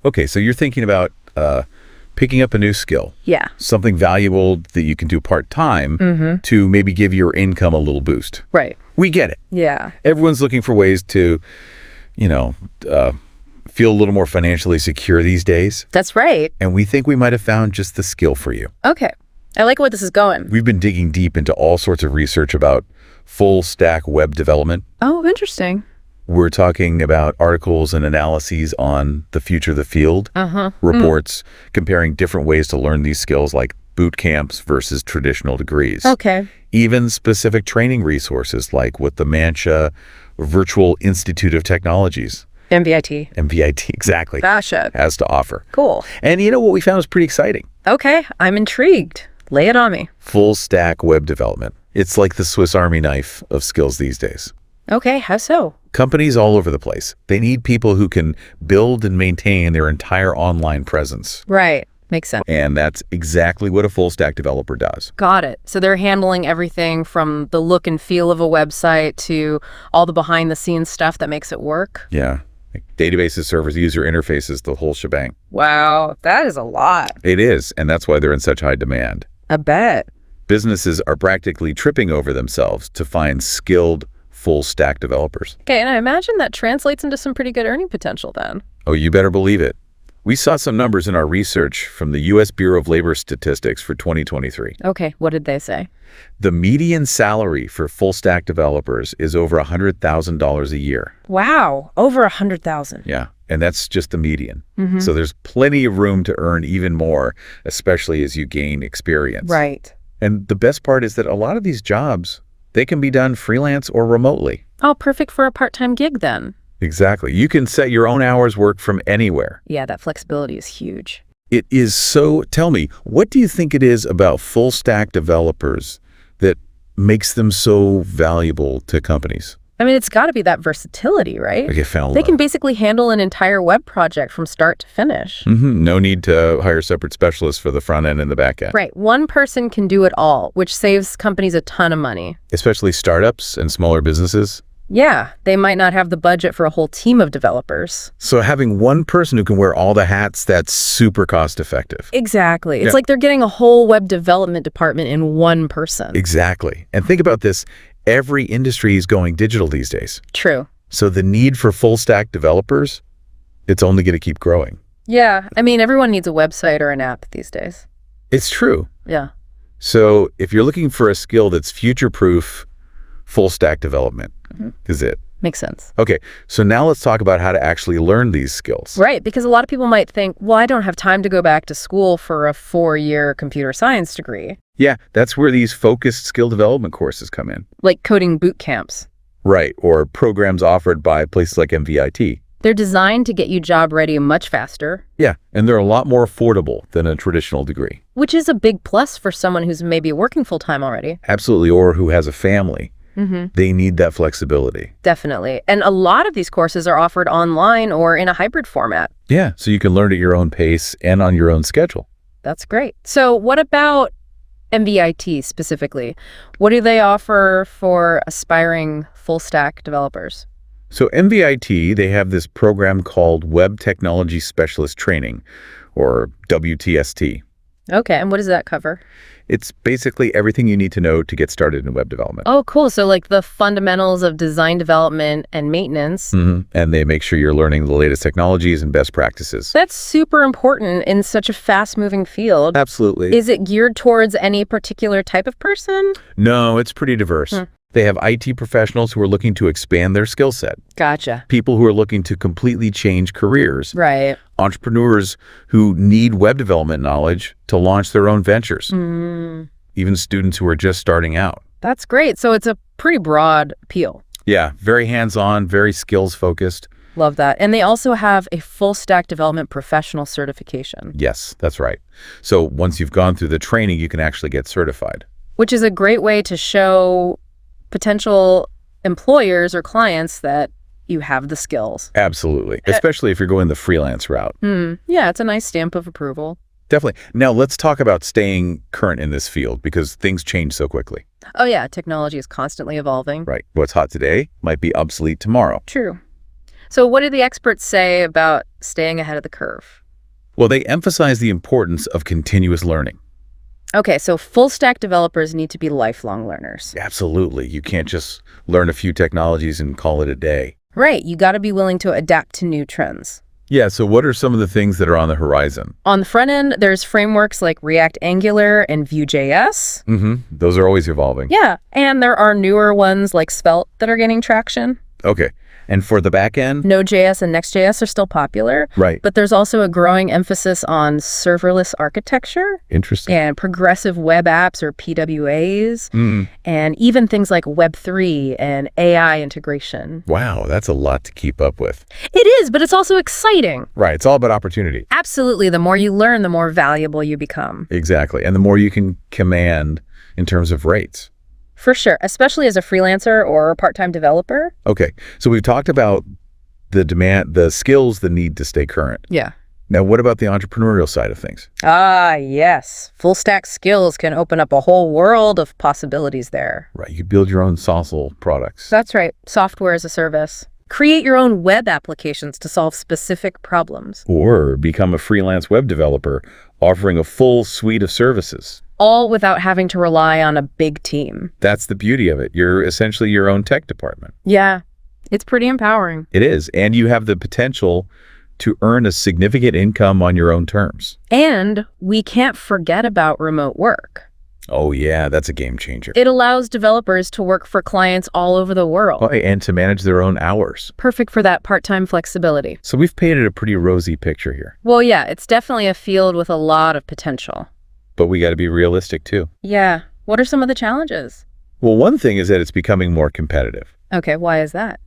Okay, so you're thinking about picking up a new skill. Yeah. Something valuable that you can do part-time to maybe give your income a little boost. Right. We get it. Yeah. Everyone's looking for ways to, feel a little more financially secure these days. That's right. And we think we might have found just the skill for you. Okay. I like where this is going. We've been digging deep into all sorts of research about full stack web development. Oh, interesting. We're talking about articles and analyses on the future of the field, reports comparing different ways to learn these skills like boot camps versus traditional degrees. Okay. Even specific training resources like what the Mancha Virtual Institute of Technologies, MVIT. MVIT, exactly, Gotcha. has to offer. Cool. And what we found was pretty exciting. Okay. I'm intrigued. Lay it on me. Full stack web development. It's like the Swiss Army knife of skills these days. Okay. How so? Companies all over the place, they need people who can build and maintain their entire online presence. Right. Makes sense. And that's exactly what a full stack developer does. Got it. So they're handling everything from the look and feel of a website to all the behind the scenes stuff that makes it work. Yeah. Like databases, servers, user interfaces, the whole shebang. Wow. That is a lot. It is. And that's why they're in such high demand. I bet. Businesses are practically tripping over themselves to find skilled full stack developers. Okay. And I imagine that translates into some pretty good earning potential then. Oh, you better believe it. We saw some numbers in our research from the U.S. Bureau of Labor Statistics for 2023. Okay. What did they say? The median salary for full stack developers is over $100,000 a year. Wow. Over 100,000. Yeah. And that's just the median. So there's plenty of room to earn even more, especially as you gain experience. Right. And the best part is that a lot of these jobs, they can be done freelance or remotely. Oh, perfect for a part-time gig then. Exactly. You can set your own hours work from anywhere. Yeah, that flexibility is huge. It is so, tell me, what do you think it is about full stack developers that makes them so valuable to companies? I mean, it's got to be that versatility, right? Okay, found They can basically handle an entire web project from start to finish. No need to hire separate specialists for the front end and the back end. Right. One person can do it all, which saves companies a ton of money. Especially startups and smaller businesses. Yeah, they might not have the budget for a whole team of developers. So having one person who can wear all the hats, that's super cost effective. Exactly. It's like they're getting a whole web development department in one person. Exactly. And think about this. Every industry is going digital these days. True. So the need for full stack developers, it's only going to keep growing. Yeah. I mean, everyone needs a website or an app these days. It's true. Yeah. So if you're looking for a skill that's future-proof, full stack development is it. Makes sense. Okay, so now let's talk about how to actually learn these skills. Right, because a lot of people might think, well, I don't have time to go back to school for a 4-year computer science degree. Yeah, that's where these focused skill development courses come in. Like coding boot camps. Right, or programs offered by places like MVIT. They're designed to get you job ready much faster. Yeah, and they're a lot more affordable than a traditional degree. Which is a big plus for someone who's maybe working full-time already. Absolutely, or who has a family. They need that flexibility. Definitely. And a lot of these courses are offered online or in a hybrid format. Yeah, so you can learn at your own pace and on your own schedule. That's great. So what about MVIT specifically? What do they offer for aspiring full-stack developers? So MVIT, they have this program called Web Technology Specialist Training, or WTST. Okay, and what does that cover? It's basically everything you need to know to get started in web development. Oh, cool. So like the fundamentals of design development and maintenance. And they make sure you're learning the latest technologies and best practices. That's super important in such a fast-moving field. Absolutely. Is it geared towards any particular type of person? No, it's pretty diverse. They have IT professionals who are looking to expand their skill set. Gotcha. People who are looking to completely change careers. Right. Entrepreneurs who need web development knowledge to launch their own ventures. Even students who are just starting out. That's great. So it's a pretty broad appeal. Yeah, very hands-on, very skills-focused. Love that. And they also have a full stack development professional certification. Yes, that's right. So once you've gone through the training, you can actually get certified. Which is a great way to show potential employers or clients that you have the skills. Absolutely. Especially if you're going the freelance route. Yeah, it's a nice stamp of approval. Definitely. Now let's talk about staying current in this field because things change so quickly. Oh yeah, technology is constantly evolving. Right. What's hot today might be obsolete tomorrow. True. So what do the experts say about staying ahead of the curve? Well, they emphasize the importance of continuous learning. Okay, so full stack developers need to be lifelong learners. Absolutely. You can't just learn a few technologies and call it a day. Right, you got to be willing to adapt to new trends. Yeah, so what are some of the things that are on the horizon? On the front end, there's frameworks like React Angular and Vue.js. Those are always evolving. Yeah, and there are newer ones like Svelte that are gaining traction. Okay. And for the back end? Node.js and Next.js are still popular. Right. But there's also a growing emphasis on serverless architecture. Interesting. And progressive web apps or PWAs. And even things like Web3 and AI integration. Wow, that's a lot to keep up with. It is, but it's also exciting. Right, it's all about opportunity. Absolutely. The more you learn, the more valuable you become. Exactly. And the more you can command in terms of rates. For sure, especially as a freelancer or a part-time developer. Okay, so we've talked about the demand, the skills, the need to stay current. Yeah. Now, what about the entrepreneurial side of things? Ah, yes. Full stack skills can open up a whole world of possibilities there. Right, you build your own sauce products. That's right. Software as a service. Create your own web applications to solve specific problems. Or become a freelance web developer offering a full suite of services. All without having to rely on a big team. That's the beauty of it. You're essentially your own tech department. Yeah, it's pretty empowering. It is. And you have the potential to earn a significant income on your own terms. And we can't forget about remote work. Oh, yeah, that's a game changer. It allows developers to work for clients all over the world. Oh, and to manage their own hours. Perfect for that part-time flexibility. So we've painted a pretty rosy picture here. Well, yeah, it's definitely a field with a lot of potential. But we got to be realistic, too. Yeah. What are some of the challenges? Well, one thing is that it's becoming more competitive. Okay, why is that?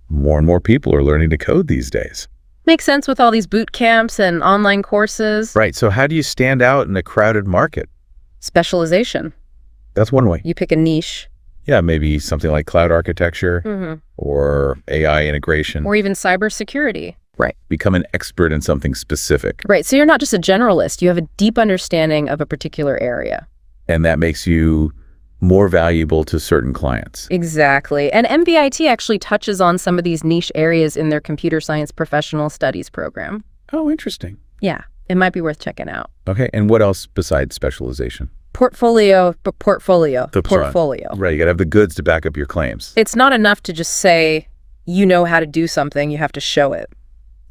More and more people are learning to code these days. Makes sense with all these boot camps and online courses. Right. So how do you stand out in a crowded market? Specialization. That's one way. You pick a niche. Yeah, maybe something like cloud architecture or AI integration. Or even cybersecurity. Right. Become an expert in something specific. Right. So you're not just a generalist. You have a deep understanding of a particular area. And that makes you more valuable to certain clients. Exactly. And MVIT actually touches on some of these niche areas in their computer science professional studies program. Oh, interesting. Yeah, it might be worth checking out. Okay. And what else besides specialization? Portfolio. Right. You got to have the goods to back up your claims. It's not enough to just say, you know how to do something. You have to show it.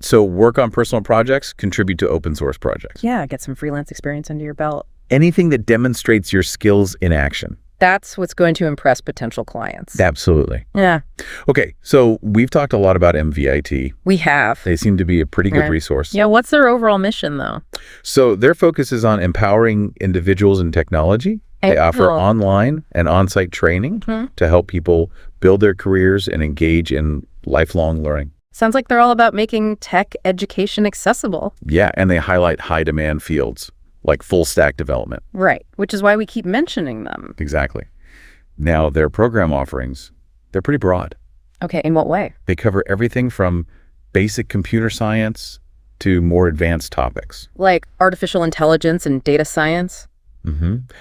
So work on personal projects, contribute to open source projects. Yeah, get some freelance experience under your belt. Anything that demonstrates your skills in action. That's what's going to impress potential clients. Absolutely. Yeah. Okay, so we've talked a lot about MVIT. We have. They seem to be a pretty good resource. Yeah, what's their overall mission, though? So their focus is on empowering individuals in technology. They offer online and on-site training to help people build their careers and engage in lifelong learning. Sounds like they're all about making tech education accessible. Yeah, and they highlight high-demand fields like full-stack development. Right, which is why we keep mentioning them. Exactly. Now, their program offerings, they're pretty broad. Okay, in what way? They cover everything from basic computer science to more advanced topics. Like artificial intelligence and data science?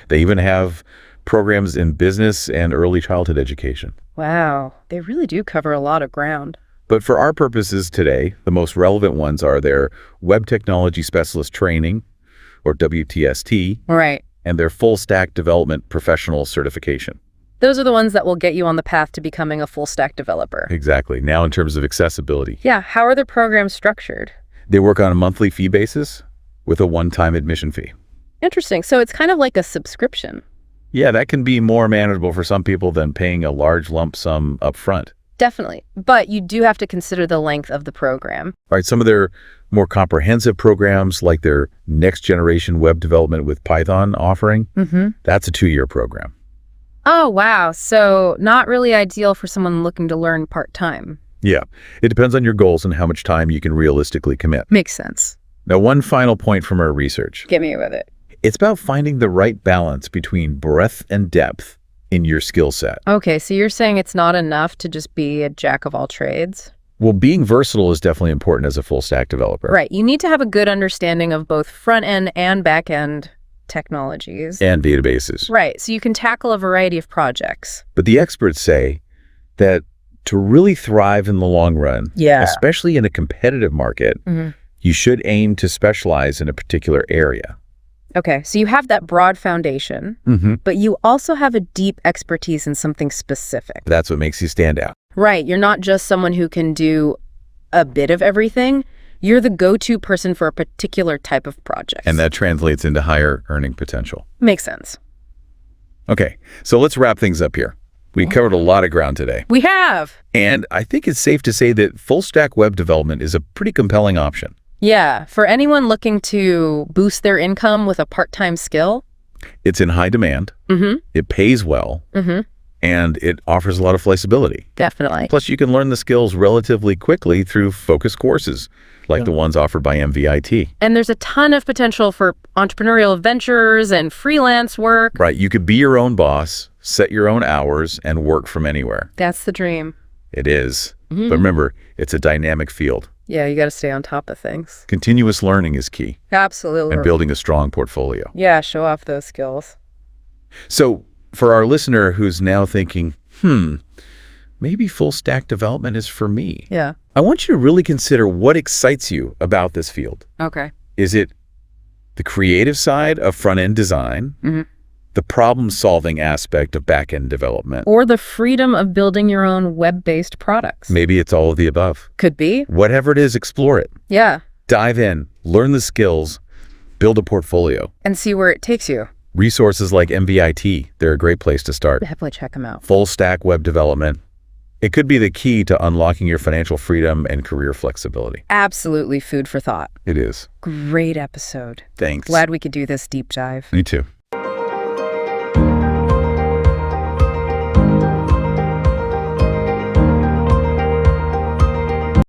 They even have programs in business and early childhood education. Wow, they really do cover a lot of ground. But for our purposes today, the most relevant ones are their Web Technology Specialist Training, or WTST, Right. and their Full Stack Development Professional Certification. Those are the ones that will get you on the path to becoming a full stack developer. Exactly. Now, in terms of accessibility. Yeah, how are their programs structured? They work on a monthly fee basis with a one-time admission fee. Interesting. So it's kind of like a subscription. Yeah, that can be more manageable for some people than paying a large lump sum up front. Definitely. But you do have to consider the length of the program. All right, some of their more comprehensive programs, like their next generation web development with Python offering, that's a 2-year program. Oh, wow. So not really ideal for someone looking to learn part-time. Yeah, it depends on your goals and how much time you can realistically commit. Makes sense. Now, one final point from our research. Get me with it. It's about finding the right balance between breadth and depth in your skill set. Okay, so you're saying it's not enough to just be a jack of all trades? Well, being versatile is definitely important as a full stack developer. Right. You need to have a good understanding of both front-end and back-end technologies. And databases. Right. So you can tackle a variety of projects. But the experts say that To really thrive in the long run, Yeah. especially in a competitive market, you should aim to specialize in a particular area. Okay, so you have that broad foundation, but you also have a deep expertise in something specific. That's what makes you stand out. Right, you're not just someone who can do a bit of everything. You're the go-to person for a particular type of project. And that translates into higher earning potential. Makes sense. Okay, so let's wrap things up here. We covered a lot of ground today. We have. And I think it's safe to say that full-stack web development is a pretty compelling option. Yeah, for anyone looking to boost their income with a part-time skill. It's in high demand, it pays well, and it offers a lot of flexibility. Definitely. Plus, you can learn the skills relatively quickly through focused courses, like the ones offered by MVIT. And there's a ton of potential for entrepreneurial ventures and freelance work. Right, you could be your own boss, set your own hours, and work from anywhere. That's the dream. It is. But remember, it's a dynamic field. Yeah, you got to stay on top of things. Continuous learning is key. Absolutely. And building a strong portfolio. Yeah, show off those skills. So for our listener who's now thinking, maybe full stack development is for me. Yeah. I want you to really consider what excites you about this field. Okay. Is it the creative side of front-end design, the problem-solving aspect of back-end development? Or the freedom of building your own web-based products. Maybe it's all of the above. Could be. Whatever it is, explore it. Yeah. Dive in, learn the skills, build a portfolio. And see where it takes you. Resources like MVIT, they're a great place to start. Definitely check them out. Full stack web development. It could be the key to unlocking your financial freedom and career flexibility. Absolutely food for thought. It is. Great episode. Thanks. Glad we could do this deep dive. Me too.